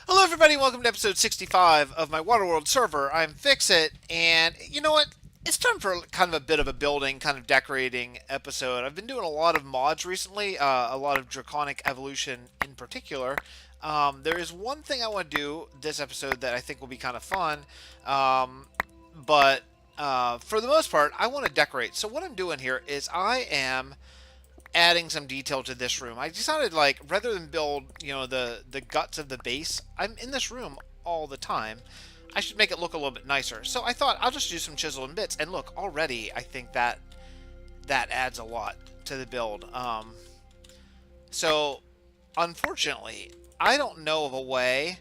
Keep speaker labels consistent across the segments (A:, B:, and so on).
A: Hello, everybody. Welcome to episode 65 of my Waterworld server. I'm Fixit, and you know what? It's time for kind of a bit of a building, kind of decorating episode. I've been doing a lot of mods recently, a lot of Draconic Evolution in particular. There is one thing I want to do this episode that I think will be kind of fun, but for the most part, I want to decorate. So what I'm doing here is I am adding some detail to this room. I decided, like, rather than build, the guts of the base, I'm in this room all the time. I should make it look a little bit nicer. So I thought I'll just do some chisel and bits. And look, already I think that adds a lot to the build. So unfortunately, I don't know of a way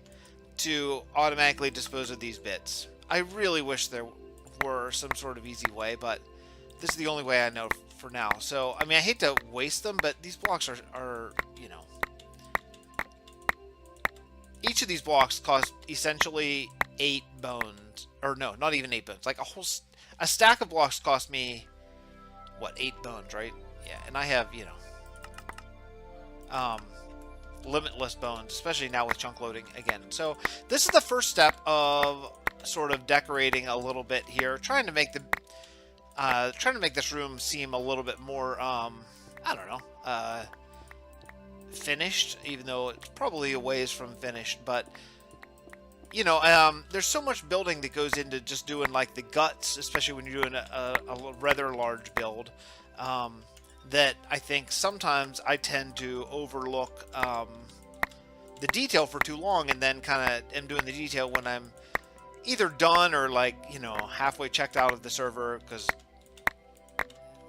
A: to automatically dispose of these bits. I really wish there were some sort of easy way, but this is the only way I know for now. So, I mean, I hate to waste them, but these blocks are each of these blocks cost essentially 8 bones. Or no, not even 8 bones. Like a stack of blocks cost me, what, 8 bones, right? Yeah, and I have, limitless bones, especially now with chunk loading again. So, this is the first step of sort of decorating a little bit here, trying to make this room seem a little bit more, I don't know, finished, even though it's probably a ways from finished. But, there's so much building that goes into just doing, like, the guts, especially when you're doing a rather large build, that I think sometimes I tend to overlook the detail for too long, and then kind of am doing the detail when I'm either done or, like, halfway checked out of the server because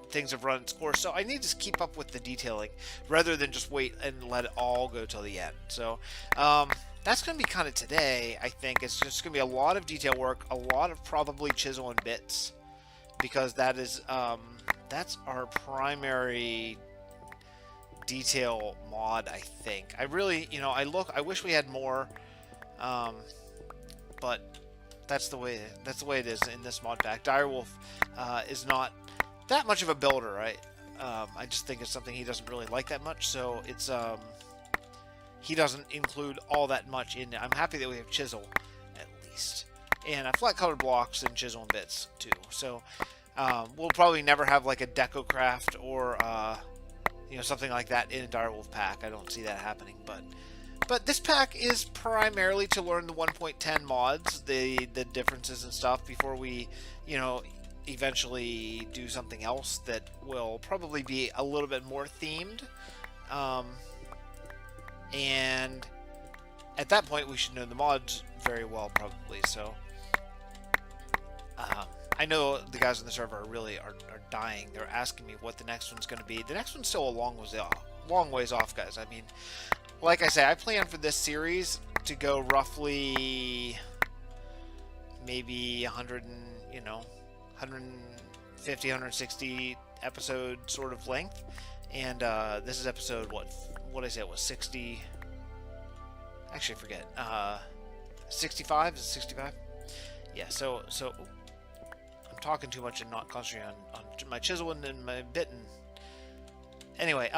A: things have run its course. So I need to keep up with the detailing rather than just wait and let it all go till the end. So that's going to be kind of today, I think. It's just going to be a lot of detail work, a lot of probably chisel and bits, because that is that's our primary detail mod, I think. I really, I wish we had more, but that's the way it is in this mod pack. Direwolf is not that much of a builder, right? I just think it's something he doesn't really like that much, so it's he doesn't include all that much in it. I'm happy that we have chisel, at least, and flat colored blocks and chisel and bits too. So we'll probably never have like a deco craft or something like that in a Direwolf pack. I don't see that happening, but this pack is primarily to learn the 1.10 mods, the differences and stuff before we, eventually do something else that will probably be a little bit more themed. And at that point, we should know the mods very well, probably. So I know the guys on the server are dying. They're asking me what the next one's going to be. The next one's still a long ways off, guys. I mean, like I say, I plan for this series to go roughly maybe 150, 160 episode sort of length. And this is episode, what I said was 60. Actually, I forget. 65? Is it 65? Yeah, so I'm talking too much and not concentrating on my chisel and my bit. And anyway,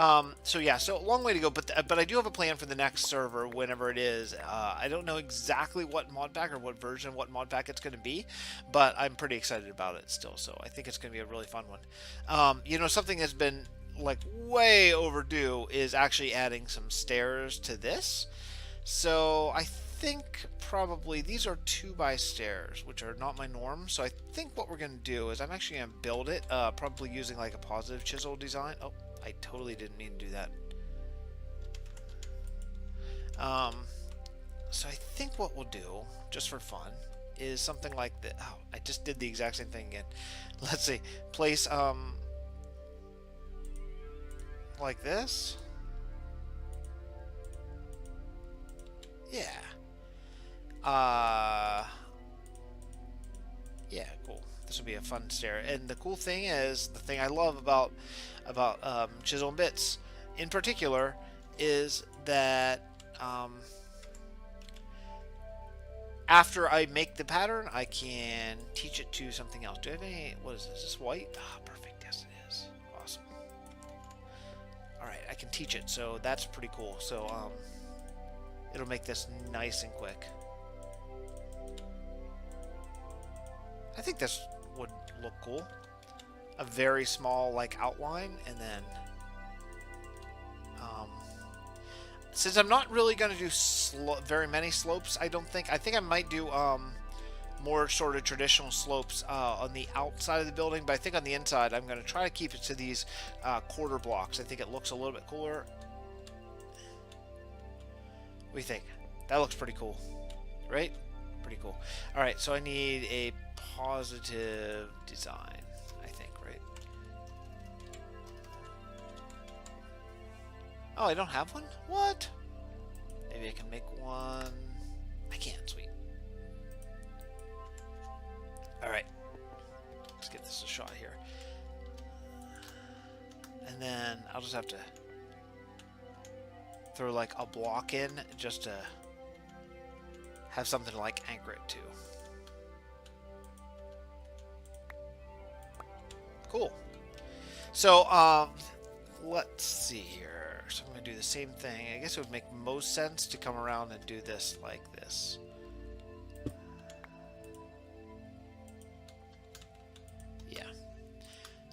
A: so yeah, so long way to go, but I do have a plan for the next server whenever it is. I don't know exactly what mod pack or what version of what mod pack it's going to be, but I'm pretty excited about it still. So I think it's going to be a really fun one. Something that's been like way overdue is actually adding some stairs to this. So I think probably these are 2x stairs, which are not my norm. So I think what we're going to do is I'm actually going to build it, probably using like a positive chisel design. Oh, I totally didn't mean to do that. So I think what we'll do, just for fun, is something like that. Oh, I just did the exact same thing again. Let's see. Place, like this. Yeah. Yeah, cool. This will be a fun stair. And the cool thing is, the thing I love about chisel and bits in particular is that after I make the pattern, I can teach it to something else. Do I have any? What is this? Is this white? Ah, perfect. Yes, it is. Awesome. All right, I can teach it, so that's pretty cool. So it'll make this nice and quick. I think this would look cool. A very small like outline, and then since I'm not really going to do very many slopes, I think I might do more sort of traditional slopes on the outside of the building, but I think on the inside I'm going to try to keep it to these quarter blocks. I think it looks a little bit cooler. What do you think? That looks pretty cool, right? Pretty cool. All right, so I need a positive design, I think, right? Oh, I don't have one? What? Maybe I can make one. I can't. Sweet. Alright. Let's give this a shot here. And then I'll just have to throw like a block in just to have something to like anchor it to. Cool. So, let's see here. So I'm going to do the same thing. I guess it would make most sense to come around and do this like this. Yeah.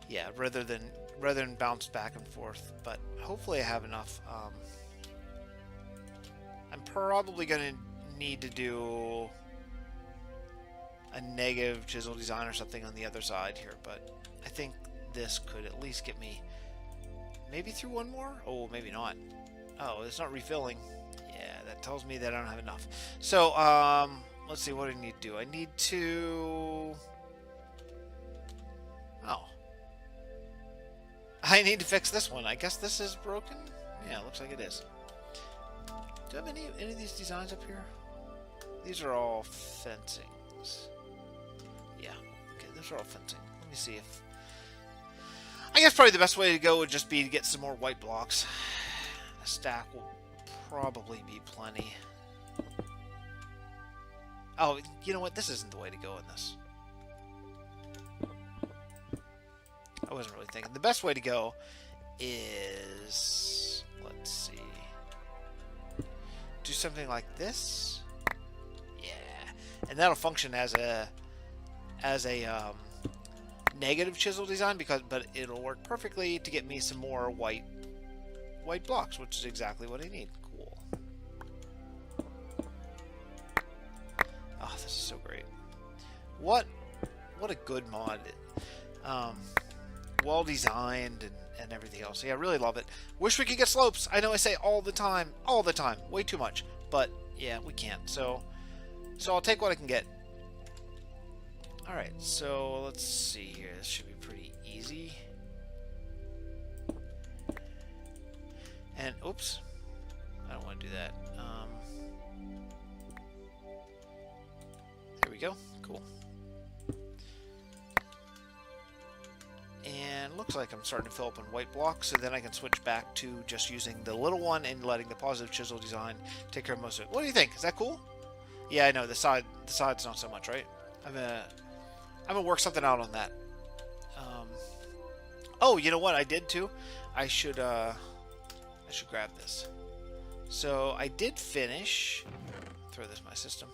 A: Yeah, rather than bounce back and forth. But hopefully I have enough. I'm probably going to need to do a negative chisel design or something on the other side here, but I think this could at least get me maybe through one more? Oh, maybe not. Oh, it's not refilling. Yeah, that tells me that I don't have enough. So, let's see, what do I need to do? I need to... Oh. I need to fix this one. I guess this is broken? Yeah, it looks like it is. Do I have any of these designs up here? These are all fencings. Yeah, okay, those are all fencing. Let me see if... I guess probably the best way to go would just be to get some more white blocks. A stack will probably be plenty. Oh, you know what? This isn't the way to go in this. I wasn't really thinking. The best way to go is... Let's see. Do something like this. Yeah. And that'll function as a negative chisel design, but it'll work perfectly to get me some more white blocks, which is exactly what I need. Cool. Oh, this is so great. What a good mod. Well designed and everything else. Yeah, I really love it. Wish we could get slopes. I know I say all the time, way too much, but yeah, we can't. So I'll take what I can get. Alright, so let's see here. This should be pretty easy. And, oops. I don't want to do that. There we go. Cool. And looks like I'm starting to fill up in white blocks, so then I can switch back to just using the little one and letting the positive chisel design take care of most of it. What do you think? Is that cool? Yeah, I know. The side's not so much, right? I'm gonna work something out on that. Oh, you know what I did too? I should grab this. So I did finish. Throw this in my system.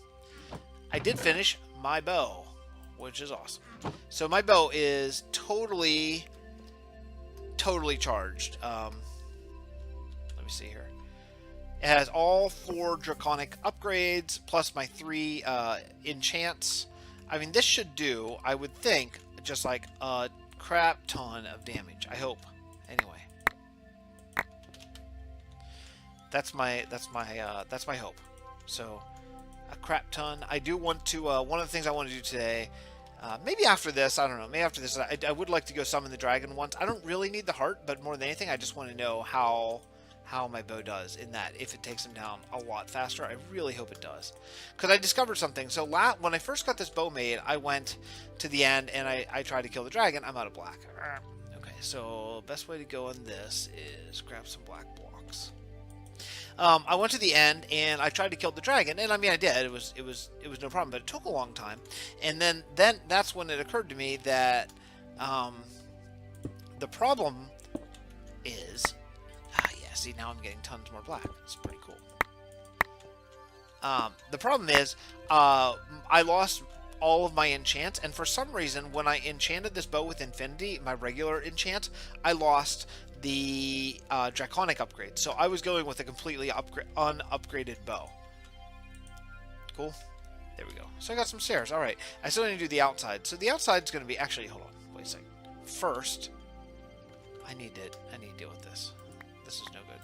A: I did finish my bow, which is awesome. So my bow is totally charged. Let me see here. It has all 4 draconic upgrades plus my 3 enchants. I mean, this should do, I would think, just like a crap ton of damage. I hope. Anyway, that's my hope. So, a crap ton. I do want to. One of the things I want to do today, maybe after this, I don't know. Maybe after this, I would like to go summon the dragon once. I don't really need the heart, but more than anything, I just want to know how my bow does in that, if it takes him down a lot faster. I really hope it does, because I discovered something. So when I first got this bow made, I went to the end and I tried to kill the dragon. I'm out of black. Okay, so best way to go on this is grab some black blocks. I went to the end and I tried to kill the dragon, and I mean I did. It was no problem, but it took a long time. And then that's when it occurred to me that the problem is. See, now I'm getting tons more black. It's pretty cool. The problem is, I lost all of my enchants, and for some reason, when I enchanted this bow with Infinity, my regular enchant, I lost the Draconic upgrade. So I was going with a completely unupgraded bow. Cool. There we go. So I got some stairs. All right. I still need to do the outside. So the outside's going to be actually. Hold on. Wait a second. First, I need to deal with this. This is no good.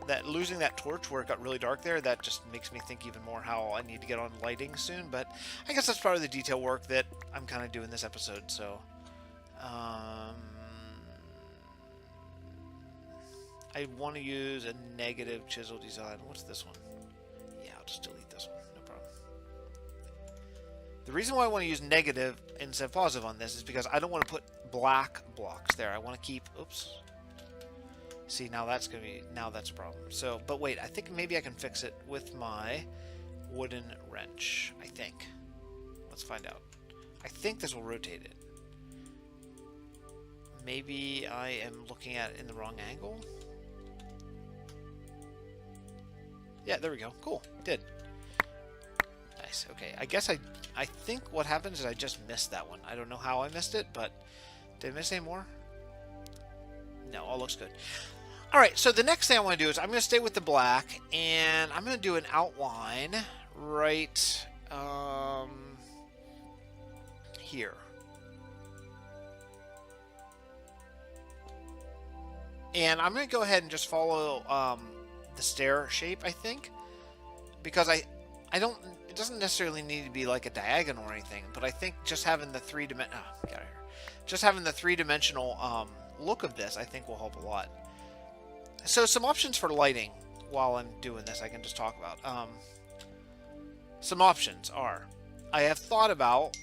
A: That losing that torch where it got really dark there, that just makes me think even more how I need to get on lighting soon. But I guess that's part of the detail work that I'm kind of doing this episode. So, I want to use a negative chisel design. What's this one? Yeah, I'll just delete this one. No problem. The reason why I want to use negative instead of positive on this is because I don't want to put black blocks there. I want to keep... Oops. See, now that's going to be... Now that's a problem. So, but wait, I think maybe I can fix it with my wooden wrench. I think. Let's find out. I think this will rotate it. Maybe I am looking at it in the wrong angle. Yeah, there we go. Cool. Did. Nice. Okay. I guess I think what happens is I just missed that one. I don't know how I missed it, but did I miss any more? No, all looks good. All right, so the next thing I want to do is I'm going to stay with the black, and I'm going to do an outline right here. And I'm going to go ahead and just follow the stair shape, I think, because I don't. It doesn't necessarily need to be like a diagonal or anything, but I think just having the three-dimensional look of this, I think, will help a lot. So some options for lighting while I'm doing this, I can just talk about. Some options are, I have thought about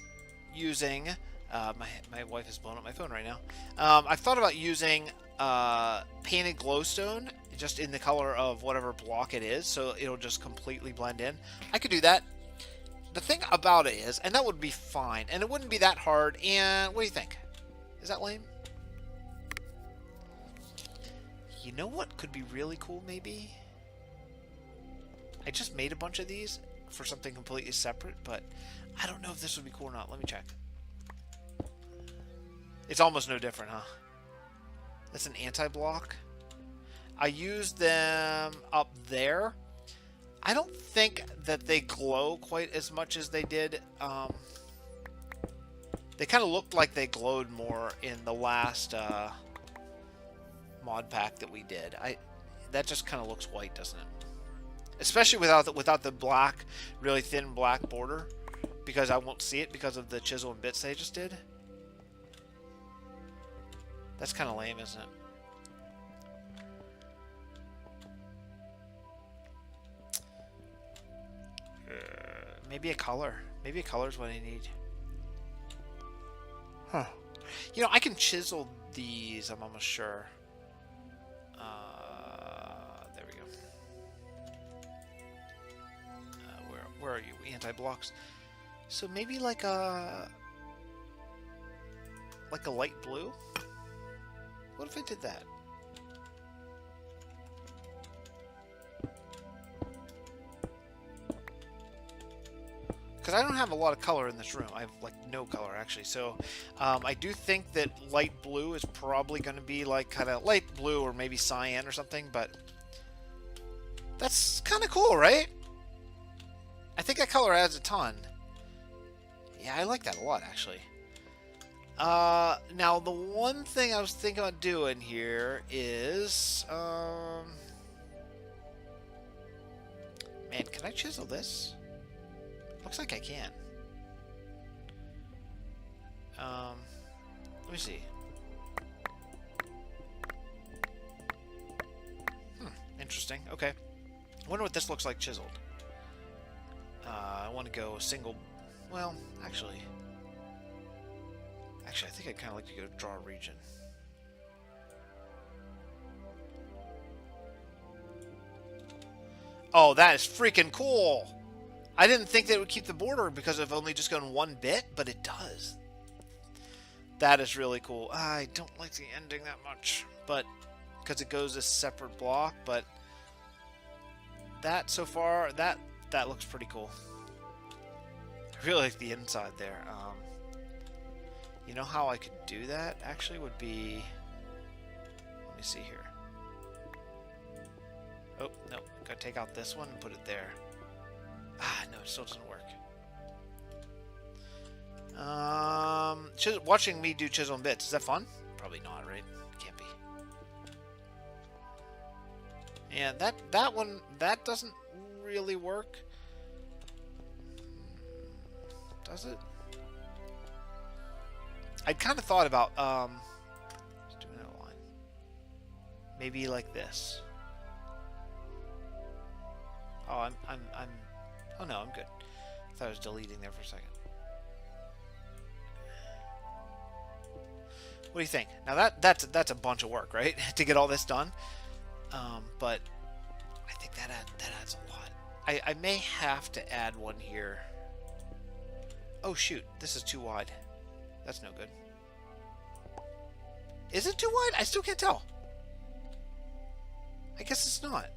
A: using. My wife is blowing up my phone right now. I've thought about using painted glowstone just in the color of whatever block it is, so it'll just completely blend in. I could do that. The thing about it is, and that would be fine, and it wouldn't be that hard, and what do you think? Is that lame? You know what could be really cool, maybe? I just made a bunch of these for something completely separate, but I don't know if this would be cool or not. Let me check. It's almost no different, huh? That's an anti-block. I used them up there. I don't think that they glow quite as much as they did. They kind of looked like they glowed more in the last mod pack that we did. That just kind of looks white, doesn't it? Especially without the black, really thin black border, because I won't see it because of the chisel and bits they just did. That's kind of lame, isn't it? Maybe a color. Maybe a color is what I need. Huh. You know, I can chisel these, I'm almost sure. There we go. Where are you? Anti-blocks. So maybe like a light blue? What if I did that? Because I don't have a lot of color in this room. I have like no color actually. So I do think that light blue is probably going to be like kind of light blue or maybe cyan or something. But that's kind of cool, right? I think that color adds a ton. Yeah, I like that a lot actually. Now the one thing I was thinking about doing here is, man, can I chisel this? Looks like I can. Let me see. Interesting. Okay. I wonder what this looks like chiseled. I want to go single. Well, actually, I think I'd kind of like to go draw a region. Oh, that is freaking cool! I didn't think that it would keep the border because of only just going one bit, but it does. That is really cool. I don't like the ending that much, but because it goes a separate block, but that so far, that looks pretty cool. I really like the inside there. You know how I could do that? Actually, would be. Let me see here. Oh no, gotta take out this one and put it there. Ah, no, it still doesn't work. Watching me do chisel and bits, is that fun? Probably not, right? Can't be. Yeah, that one, that doesn't really work. Does it? I'd kind of thought about just doing that line. Maybe like this. Oh, oh no, I'm good. I thought I was deleting there for a second. What do you think? Now that's a bunch of work, right? To get all this done. But I think that adds a lot. I may have to add one here. Oh shoot, this is too wide. That's no good. Is it too wide? I still can't tell. I guess it's not.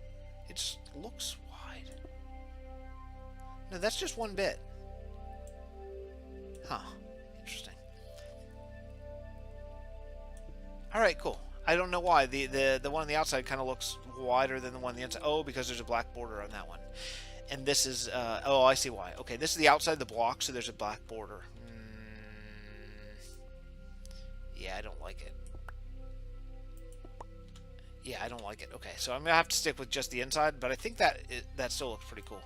A: It just looks wide. No, that's just one bit. Huh. Interesting. Alright, cool. I don't know why. The one on the outside kind of looks wider than the one on the inside. Oh, because there's a black border on that one. And this is... oh, I see why. Okay, this is the outside of the block, so there's a black border. Yeah, I don't like it. Yeah, I don't like it. Okay, so I'm going to have to stick with just the inside, but I think that still looks pretty cool.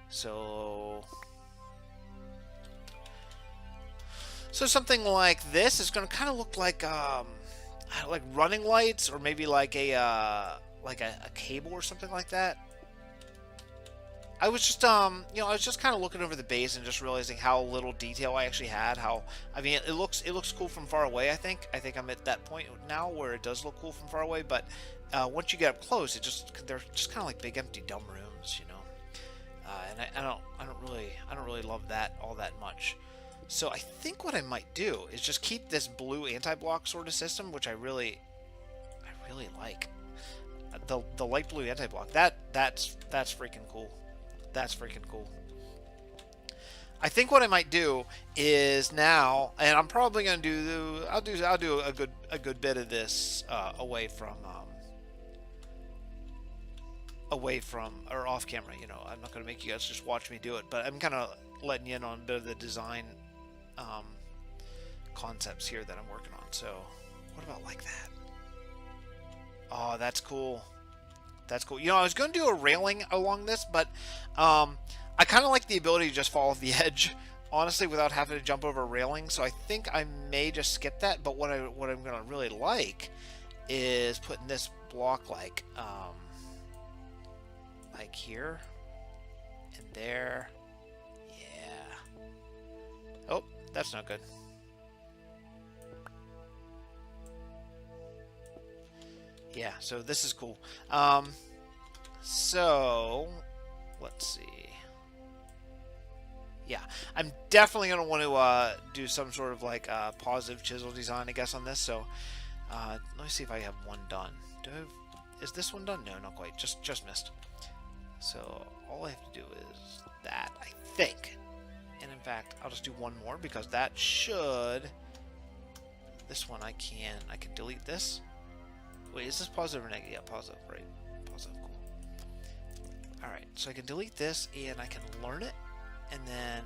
A: So something like this is going to kind of look like running lights, or maybe like a cable or something like that. I was just you know, I was just kind of looking over the base and just realizing how little detail I actually had. I mean, it looks cool from far away. I think I'm at that point now where it does look cool from far away. But once you get up close, they're just kind of like big empty dumb rooms, you know. And I don't really love that all that much. So I think what I might do is just keep this blue anti-block sort of system, which I really like. The light blue anti-block, that's freaking cool. That's freaking cool. I think what I might do is now, and I'm probably gonna do. I'll do a good bit of this away from or off camera. You know, I'm not gonna make you guys just watch me do it, but I'm kind of letting you in on a bit of the design concepts here that I'm working on. So, what about like that? Oh, that's cool. That's cool. You know, I was going to do a railing along this, but I kind of like the ability to just fall off the edge, honestly, without having to jump over a railing. So I think I may just skip that. But what I'm going to really like is putting this block like here and there. Yeah. Oh, that's not good. Yeah, so this is cool. So let's see. Yeah, I'm definitely gonna want to do some sort of like positive chisel design, I guess, on this. So let me see if I have one done. Is this one done? No, not quite. Just missed. So all I have to do is that, I think. And in fact, I'll just do one more because that should. This one I can delete this. Wait, is this positive or negative? Yeah, positive, right? Positive, cool. Alright, so I can delete this and I can learn it. And then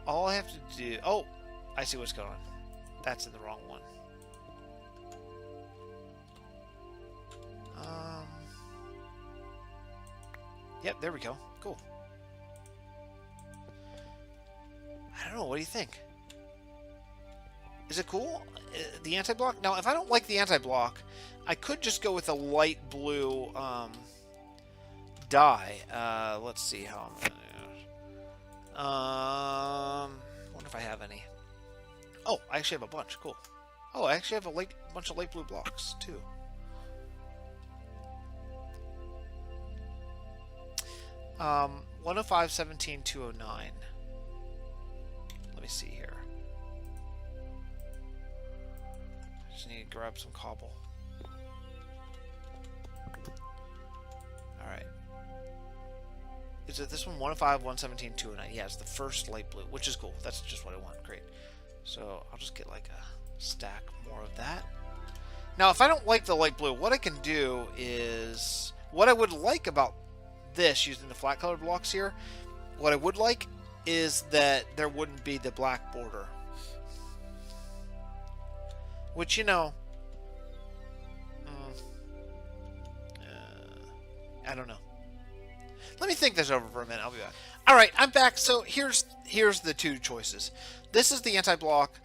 A: all I have to do... Oh, I see what's going on. That's in the wrong one. Yep, there we go. Cool. I don't know, what do you think? Is it cool? The anti-block? Now, if I don't like the anti-block, I could just go with a light blue dye. Let's see how I'm gonna... wonder if I have any. Oh, I actually have a bunch. Cool. Oh, I actually have a bunch of light blue blocks, too. Um, 105, 17, 209. Let me see here. Just need to grab some cobble. Is it this one? 105, 117, 209. Yeah, it's the first light blue, which is cool. That's just what I want. Great. So I'll just get like a stack more of that. Now, if I don't like the light blue, what I can do is... What I would like about this, using the flat colored blocks here, what I would like is that there wouldn't be the black border. Which, you know... I don't know. Let me think this over for a minute. I'll be back. Alright, I'm back. So here's the two choices. This is the anti-block.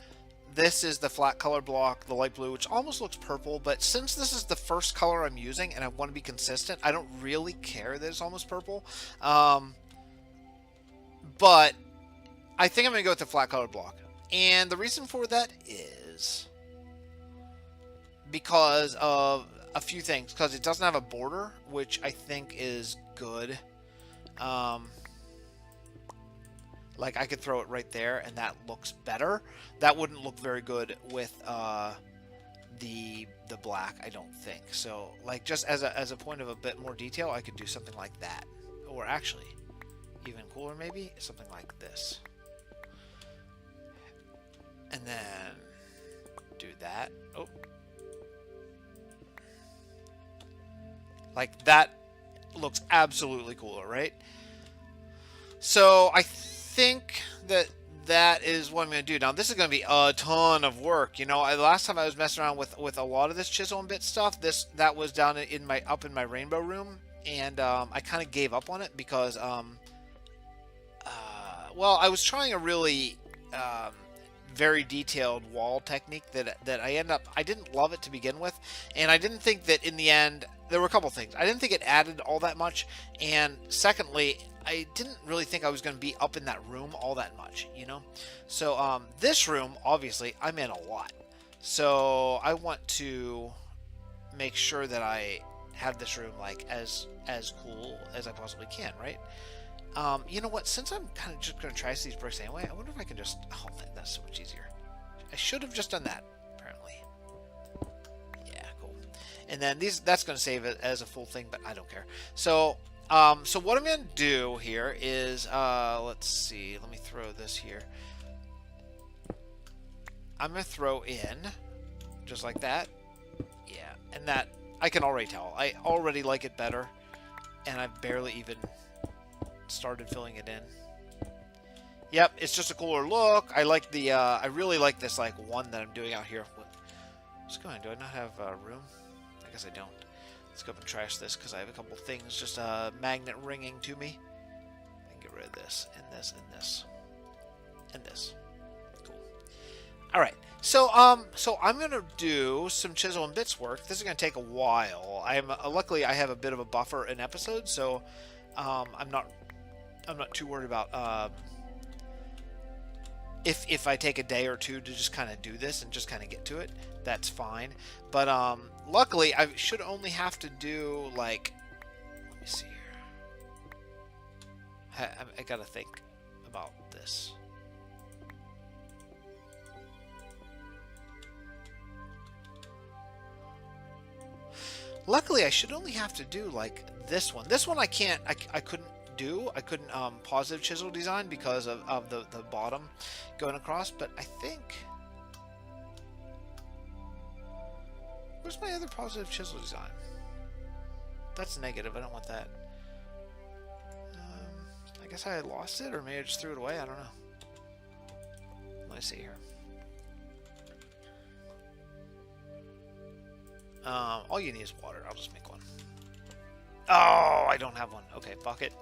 A: This is the flat color block, the light blue, which almost looks purple, but since this is the first color I'm using and I want to be consistent, I don't really care that it's almost purple. But I think I'm going to go with the flat color block. And the reason for that is because of a few things. Because it doesn't have a border, which I think is good. Like, I could throw it right there, and that looks better. That wouldn't look very good with the black, I don't think. So, like, just as a point of a bit more detail, I could do something like that. Or actually, even cooler maybe, something like this. And then do that. Oh. Like, that looks absolutely cooler, right? So, I think that is what I'm going to do. Now, this is going to be a ton of work. You know, last time I was messing around with a lot of this chisel and bit stuff, that was down in my rainbow room, and I kind of gave up on it because well, I was trying a really very detailed wall technique that I didn't love it to begin with, and I didn't think that in the end, there were a couple things. I didn't think it added all that much, and secondly, I didn't really think I was going to be up in that room all that much, you know? So, this room, obviously, I'm in a lot. So, I want to make sure that I have this room, like, as cool as I possibly can, right? You know what? Since I'm kind of just going to try these bricks anyway, I wonder if I can just... Oh, that's so much easier. I should have just done that, apparently. Yeah, cool. And then that's going to save it as a full thing, but I don't care. So... so what I'm going to do here is, let's see, let me throw this here. I'm going to throw in, just like that. Yeah, and that, I can already tell. I already like it better, and I've barely even started filling it in. Yep, it's just a cooler look. I like the, I really like this, like, one that I'm doing out here. What's going on? Do I not have room? I guess I don't. Let's go up and trash this because I have a couple things just magnet ringing to me. I can get rid of this, and this, and this, and this. Cool. All right. So I'm gonna do some chisel and bits work. This is gonna take a while. Luckily I have a bit of a buffer in episodes, so I'm not too worried about if I take a day or two to just kind of do this and just kind of get to it. That's fine. But luckily, I should only have to do, like, let me see here. I gotta think about this. Luckily, I should only have to do, like, this one. This one I can't, I couldn't do. I couldn't positive chisel design because of the bottom going across, but I think... Where's my other positive chisel design? That's negative. I don't want that. I guess I lost it, or maybe I just threw it away. I don't know. Let me see here. All you need is water. I'll just make one. Oh, I don't have one. Okay, bucket.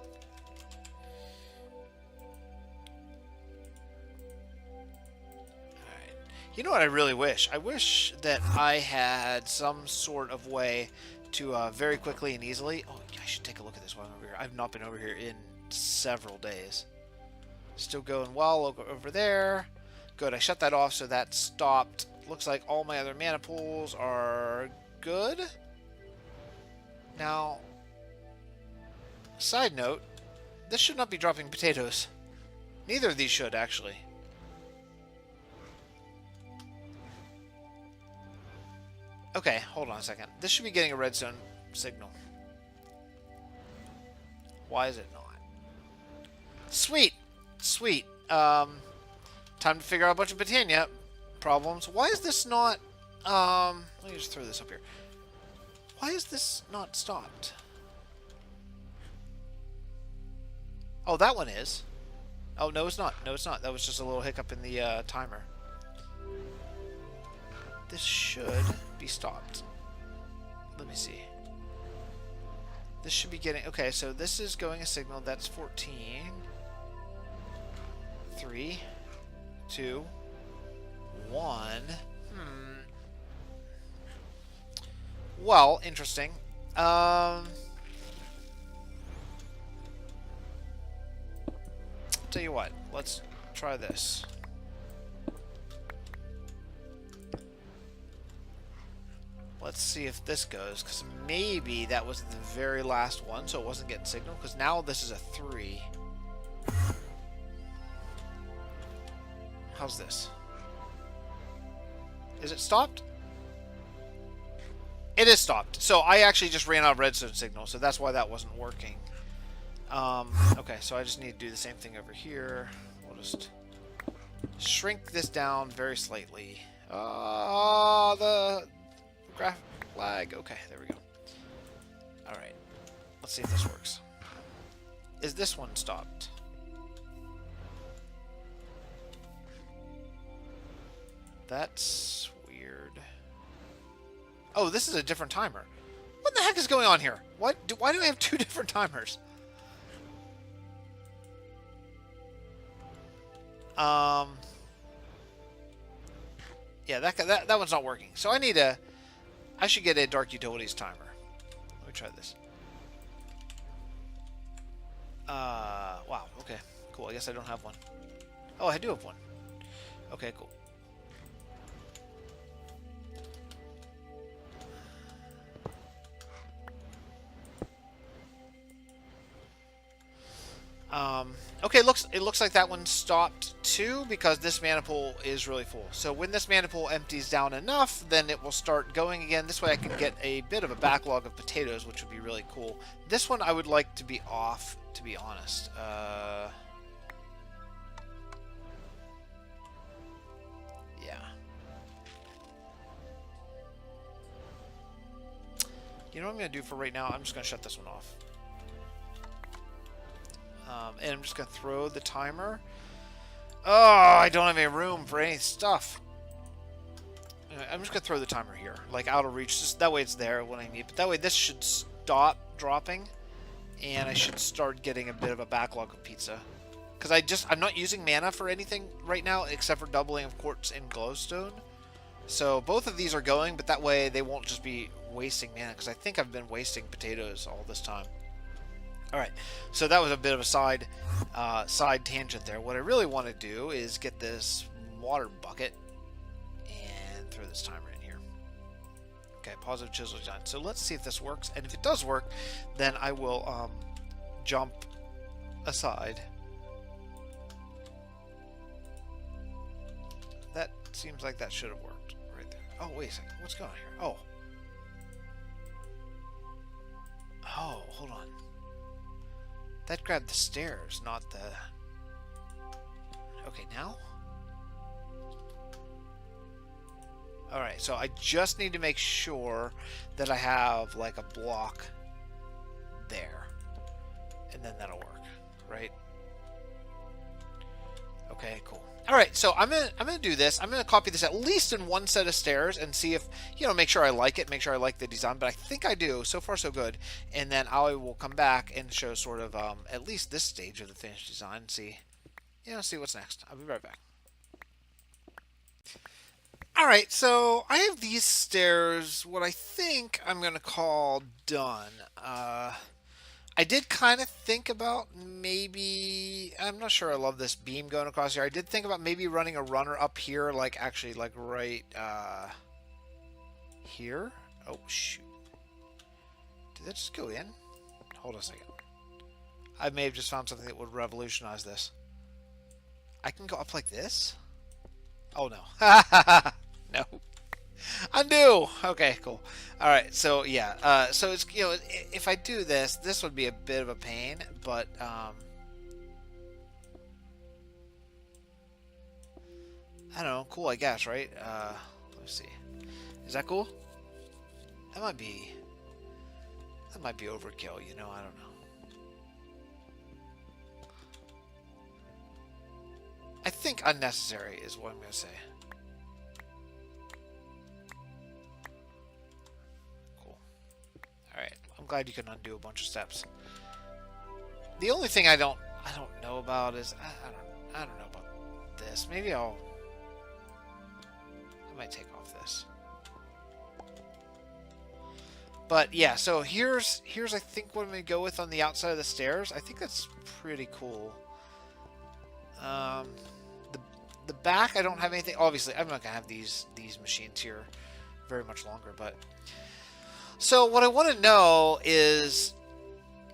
A: You know what I really wish? I wish that I had some sort of way to very quickly and easily... Oh, I should take a look at this while I'm over here. I've not been over here in several days. Still going well over there. Good, I shut that off, so that stopped. Looks like all my other mana pools are good. Now, side note, this should not be dropping potatoes. Neither of these should, actually. Okay, hold on a second. This should be getting a redstone signal. Why is it not? Sweet. Sweet. Time to figure out a bunch of Britannia problems. Why is this not... let me just throw this up here. Why is this not stopped? Oh, that one is. Oh, no, it's not. No, it's not. That was just a little hiccup in the timer. This should be stopped. Let me see. This should be getting... Okay, so this is going a signal. That's 14. 3, 2, 1. Well, interesting. Tell you what, let's try this. Let's see if this goes, because maybe that was the very last one, so it wasn't getting signal, because now this is a 3. How's this? Is it stopped? It is stopped. So I actually just ran out of redstone signal, so that's why that wasn't working. Okay, so I just need to do the same thing over here. We'll just shrink this down very slightly. The graph lag. Okay, there we go. Alright. Let's see if this works. Is this one stopped? That's weird. Oh, this is a different timer. What the heck is going on here? Why do I have 2 different timers? Yeah, that one's not working. So I should get a Dark Utilities timer. Let me try this. Wow, okay. Cool, I guess I don't have one. Oh, I do have one. Okay, cool. Okay, it looks like that one stopped too, because this mana pool is really full. So when this mana pool empties down enough, then it will start going again. This way I can get a bit of a backlog of potatoes, which would be really cool. This one I would like to be off, to be honest. Yeah. You know what I'm going to do for right now? I'm just going to shut this one off. And I'm just going to throw the timer. Oh, I don't have any room for any stuff. I'm just going to throw the timer here, like out of reach. Just that way it's there when I need. But that way this should stop dropping, and I should start getting a bit of a backlog of pizza. Because I'm not using mana for anything right now, except for doubling of quartz and glowstone. So both of these are going, but that way they won't just be wasting mana, because I think I've been wasting potatoes all this time. Alright, so that was a bit of a side tangent there. What I really want to do is get this water bucket and throw this timer in here. Okay, positive chisel design. So let's see if this works, and if it does work, then I will jump aside. That seems like that should have worked right there. Oh, wait a second. What's going on here? Oh. Oh, hold on. That grabbed the stairs, not the... Okay, now? Alright, so I just need to make sure that I have, like, a block there. And then that'll work, right? Okay, cool. Alright, so I'm gonna do this. I'm gonna copy this at least in one set of stairs and see if, make sure I like it, make sure I like the design, but I think I do. So far, so good. And then I will come back and show sort of at least this stage of the finished design and see what's next. I'll be right back. Alright, so I have these stairs, what I think I'm gonna call done. I did kind of think about maybe, I'm not sure I love this beam going across here. I did think about maybe running a runner up here, like actually like right here. Oh, shoot. Did that just go in? Hold on a second. I may have just found something that would revolutionize this. I can go up like this? Oh, no. No. Undo! Okay, cool. Alright, so yeah. So it's, if I do this, this would be a bit of a pain, but, I don't know, cool, I guess, right? Let me see. Is that cool? That might be overkill, you know, I don't know. I think unnecessary is what I'm going to say. Cool. Alright, I'm glad you can undo a bunch of steps. The only thing I don't know about is, I don't know about this. Maybe I might take off this. But yeah, so here's I think what I'm going to go with on the outside of the stairs. I think that's pretty cool. The back, I don't have anything. Obviously, I'm not going to have these machines here very much longer. But so what I want to know is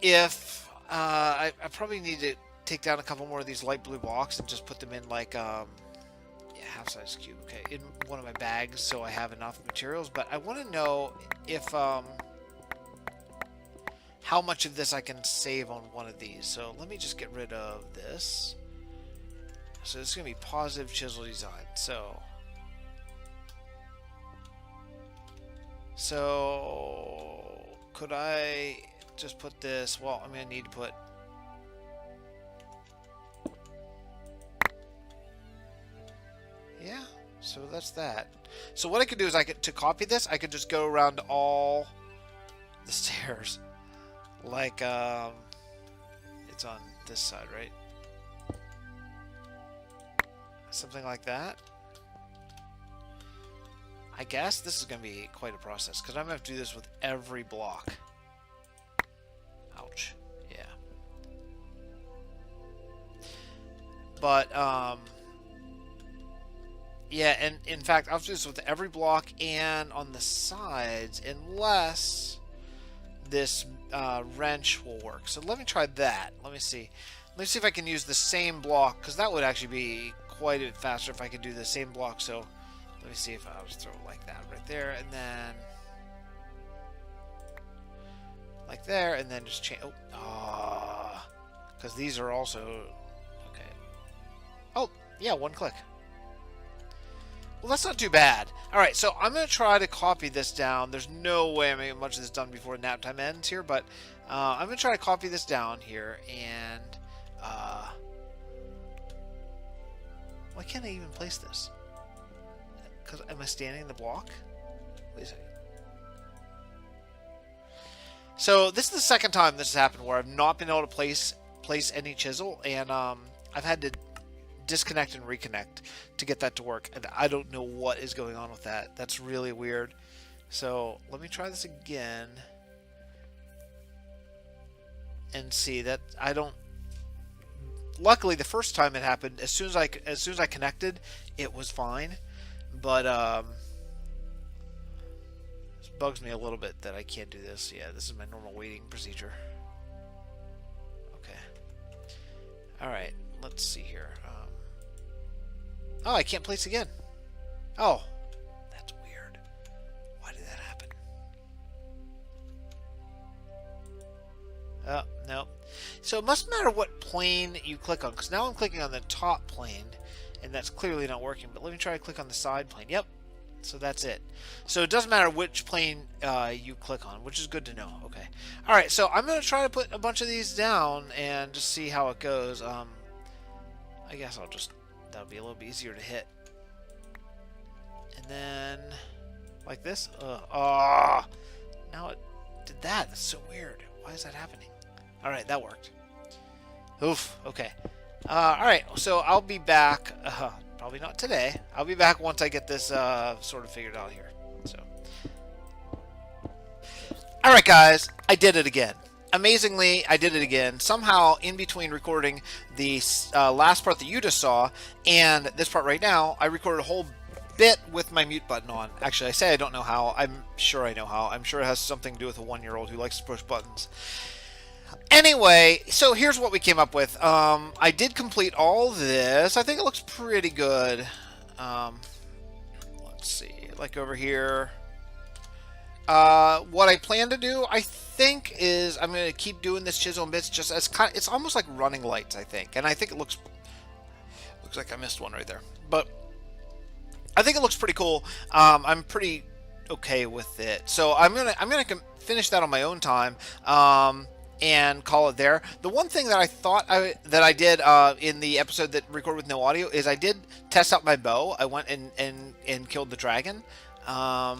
A: if I probably need to take down a couple more of these light blue blocks and just put them in like yeah, half-size cube. Okay, in one of my bags so I have enough materials. But I want to know if how much of this I can save on one of these. So let me just get rid of this. So this is going to be positive chisel design. So could I just put this? Well, I'm going to need to put. Yeah. So that's that. So what I could do is to copy this, I could just go around all the stairs, like it's on this side, right? Something like that. I guess this is going to be quite a process because I'm going to have to do this with every block. Ouch. Yeah. But, yeah, and in fact, I'll do this with every block and on the sides unless this wrench will work. So let me try that. Let me see. Let me see if I can use the same block because that would actually be quite a bit faster if I could do the same block. So let me see if I'll just throw it like that right there and then like there and then just change. Oh, because these are also okay. Oh, yeah, one click. Well, that's not too bad. All right, so I'm going to try to copy this down. There's no way I'm going to get much of this done before nap time ends here, but I'm going to try to copy this down here and why can't I even place this? Because am I standing in the block? Wait a second. So this is the second time this has happened where I've not been able to place any chisel, and I've had to disconnect and reconnect to get that to work, and I don't know what is going on with that. That's really weird. So let me try this again and see that I don't. Luckily, the first time it happened, as soon as I connected, it was fine. But this bugs me a little bit that I can't do this. Yeah, this is my normal waiting procedure. Okay. All right. Let's see here. Oh, I can't place again. Oh, that's weird. Why did that happen? Oh, no. So it must matter what plane you click on, because now I'm clicking on the top plane, and that's clearly not working. But let me try to click on the side plane. Yep. So that's it. So it doesn't matter which plane you click on, which is good to know. Okay. All right. So I'm going to try to put a bunch of these down and just see how it goes. I guess that'll be a little bit easier to hit. And then like this. Now it did that. That's so weird. Why is that happening? All right, that worked. Oof. Okay. All right. So I'll be back. Probably not today. I'll be back once I get this sort of figured out here. So. All right, guys. I did it again. Amazingly, I did it again. Somehow, in between recording the last part that you just saw and this part right now, I recorded a whole bit with my mute button on. Actually, I say I don't know how. I'm sure I know how. I'm sure it has something to do with a 1-year-old who likes to push buttons. Anyway, so here's what we came up with. I did complete all this. I think it looks pretty good. Let's see. Like over here. What I plan to do, I think, is I'm going to keep doing this chisel and bits just as kind of, it's almost like running lights, I think. And I think it looks like I missed one right there. But I think it looks pretty cool. I'm pretty okay with it. So I'm gonna finish that on my own time. And call it there. The one thing that I thought that I did in the episode that recorded with no audio is I did test out my bow. I went and killed the dragon. I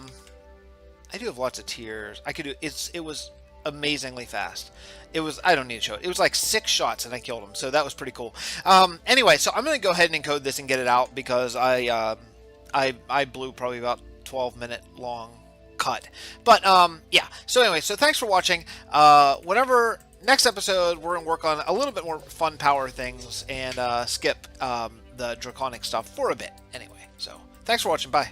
A: do have lots of tears. I could do it was amazingly fast. It was, I don't need to show it. It was like 6 shots and I killed him. So that was pretty cool. Anyway, so I'm going to go ahead and encode this and get it out because I blew probably about 12-minute long cut. But yeah, so anyway, so thanks for watching. Whenever next episode, we're gonna work on a little bit more fun power things and skip the draconic stuff for a bit anyway. So thanks for watching. Bye.